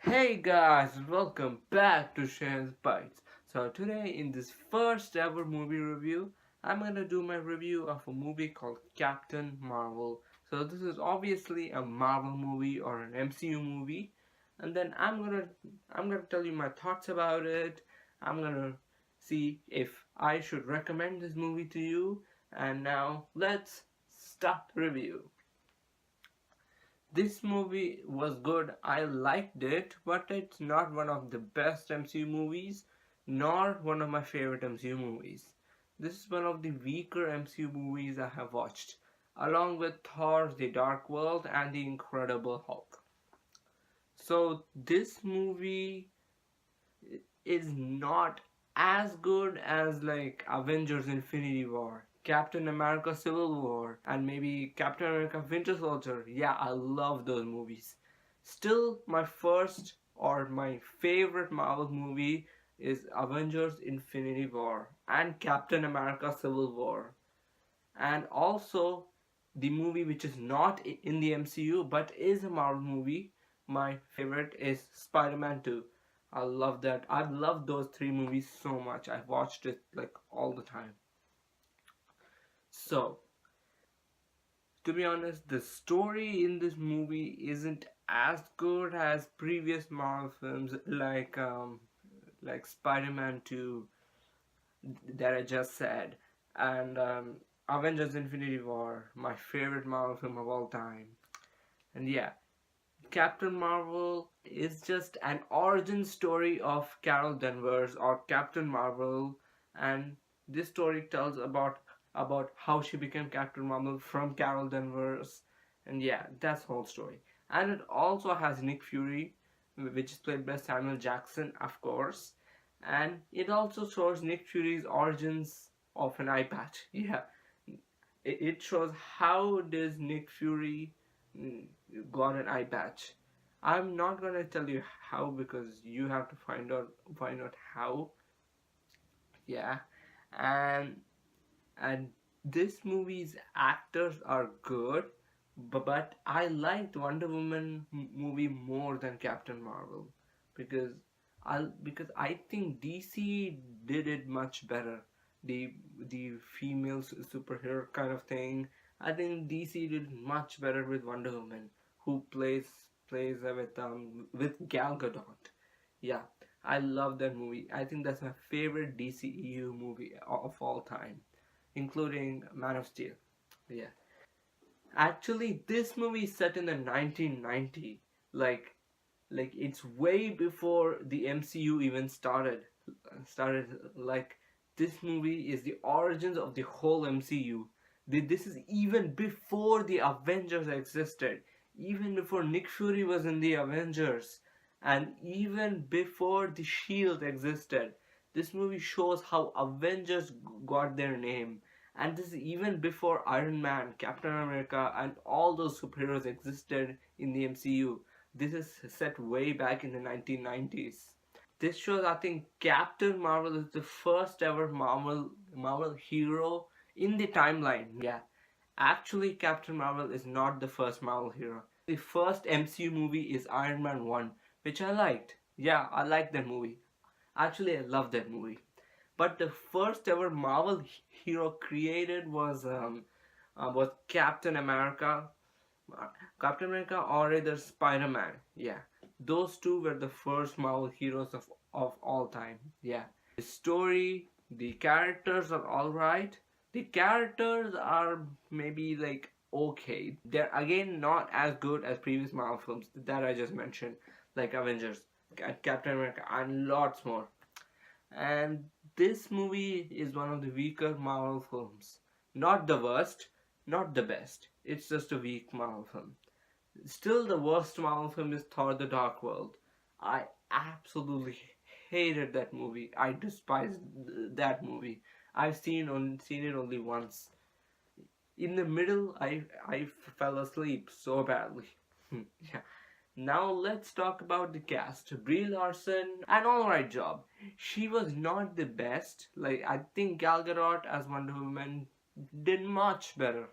Hey guys, welcome back to ShreyasBytes. So today in this first ever movie review, I'm gonna do my review of a movie called Captain Marvel. So this is obviously a Marvel movie or an MCU movie, and then I'm gonna tell you my thoughts about it. I'm gonna see if I should recommend this movie to you. And now let's start the review. This movie was good. I liked it, but it's not one of the best MCU movies, nor one of my favorite MCU movies. This is one of the weaker MCU movies I have watched, along with Thor: The Dark World and The Incredible Hulk. So this movie is not as good as like Avengers Infinity War, Captain America Civil War, and maybe Captain America Winter Soldier. Yeah, I love those movies. Still, my first or my favorite Marvel movie is Avengers Infinity War and Captain America Civil War. And also, the movie which is not in the MCU but is a Marvel movie, my favorite is Spider-Man 2. I love that. I love those three movies so much. I've watched it like all the time. So, to be honest, the story in this movie isn't as good as previous Marvel films like Spider-Man 2 that I just said, and Avengers Infinity War, my favorite Marvel film of all time. And yeah, Captain Marvel is just an origin story of Carol Danvers or Captain Marvel, and this story tells about how she became Captain Marvel from Carol Danvers, and yeah, that's the whole story. And it also has Nick Fury, which is played by Samuel Jackson, of course, and it also shows Nick Fury's origins of an eye patch. Yeah, it shows how does Nick Fury mm, got an eye patch. I'm not gonna tell you how because you have to find out how. Yeah, and and this movie's actors are good, but I liked Wonder Woman movie more than Captain Marvel because I think DC did it much better. The female superhero kind of thing. I think DC did much better with Wonder Woman, who plays with Gal Gadot. Yeah, I love that movie. I think that's my favorite DCEU movie of all time, including Man of Steel. Yeah. Actually, this movie is set in the 1990. Like, like it's way before the MCU even started. Like, this movie is the origins of the whole MCU. This is even before the Avengers existed, even before Nick Fury was in the Avengers, and even before the Shield existed. This movie shows how Avengers got their name, and this is even before Iron Man, Captain America, and all those superheroes existed in the MCU. This is set way back in the 1990s. This shows, I think, Captain Marvel is the first ever Marvel hero in the timeline. Yeah, actually, Captain Marvel is not the first Marvel hero. The first MCU movie is Iron Man 1, which I liked. Yeah, I liked that movie. Actually, I love that movie. But the first ever Marvel hero created was Captain America, or either Spider-Man. Yeah, those two were the first Marvel heroes of all time. Yeah, the story, the characters are all right. The characters are maybe like okay. They're again not as good as previous Marvel films that I just mentioned, like Avengers, Captain America, and lots more. And this movie is one of the weaker Marvel films. Not the worst, not the best. It's just a weak Marvel film. Still, the worst Marvel film is Thor: The Dark World. I absolutely hated that movie. I despised that movie. I've seen it only once. In the middle, I fell asleep so badly. Yeah. Now let's talk about the cast. Brie Larson, an alright job. She was not the best. Like I think Gal Gadot as Wonder Woman did much better.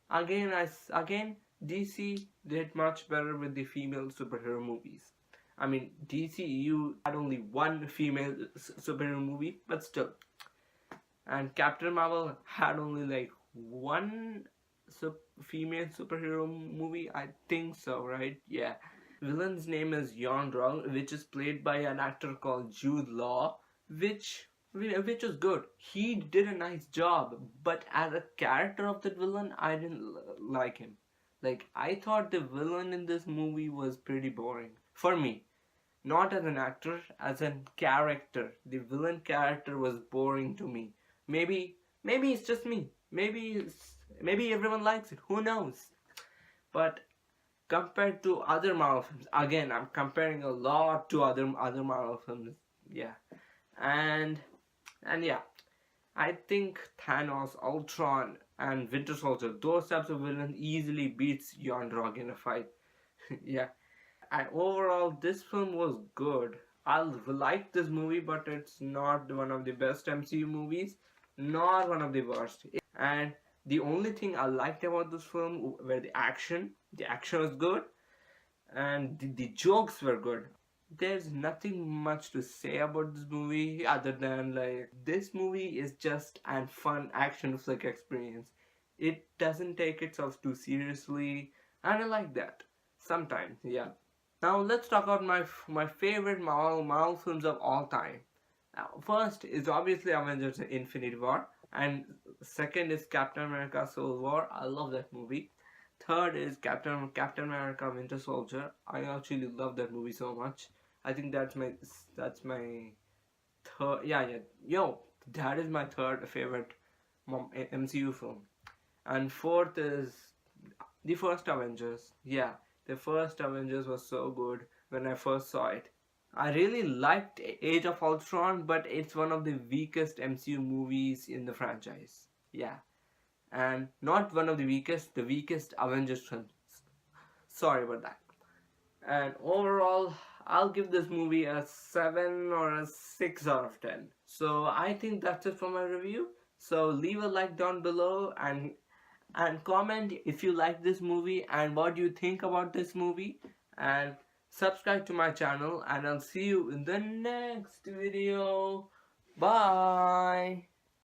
Again, DC did much better with the female superhero movies. I mean, DCU had only one female superhero movie, but still. And Captain Marvel had only like one female superhero movie, I think so, right? Yeah. Villain's name is Yonrong, which is played by an actor called Jude Law, which was good. He did a nice job, but as a character of the villain, I didn't like him. Like, I thought the villain in this movie was pretty boring for me. Not as an actor, as a character. The villain character was boring to me. Maybe it's just me. Maybe everyone likes it. Who knows? But compared to other Marvel films, again, I'm comparing a lot to other Marvel films. Yeah, and yeah, I think Thanos, Ultron, and Winter Soldier, those types of villains easily beats Yonrog in a fight. Yeah, and overall, this film was good. I like this movie, but it's not one of the best MCU movies, not one of the worst. And the only thing I liked about this film were the action. The action was good, and the jokes were good. There's nothing much to say about this movie other than like this movie is just a fun action flick experience. It doesn't take itself too seriously, and I like that sometimes. Yeah. Now let's talk about my favorite Marvel films of all time. Now, first is obviously Avengers: Infinity War, and second is Captain America: Civil War. I love that movie. Third is Captain America: Winter Soldier. I actually love that movie so much. I think that's my third. Yeah. Yo, that is my third favorite MCU film. And fourth is the first Avengers. Yeah, the first Avengers was so good when I first saw it. I really liked Age of Ultron, but it's one of the weakest MCU movies in the franchise. Yeah. And not one of the weakest Avengers films. Sorry about that. And overall, I'll give this movie a 7 or a 6 out of 10. So I think that's it for my review. So leave a like down below and comment if you like this movie and what you think about this movie, and subscribe to my channel, and I'll see you in the next video. Bye.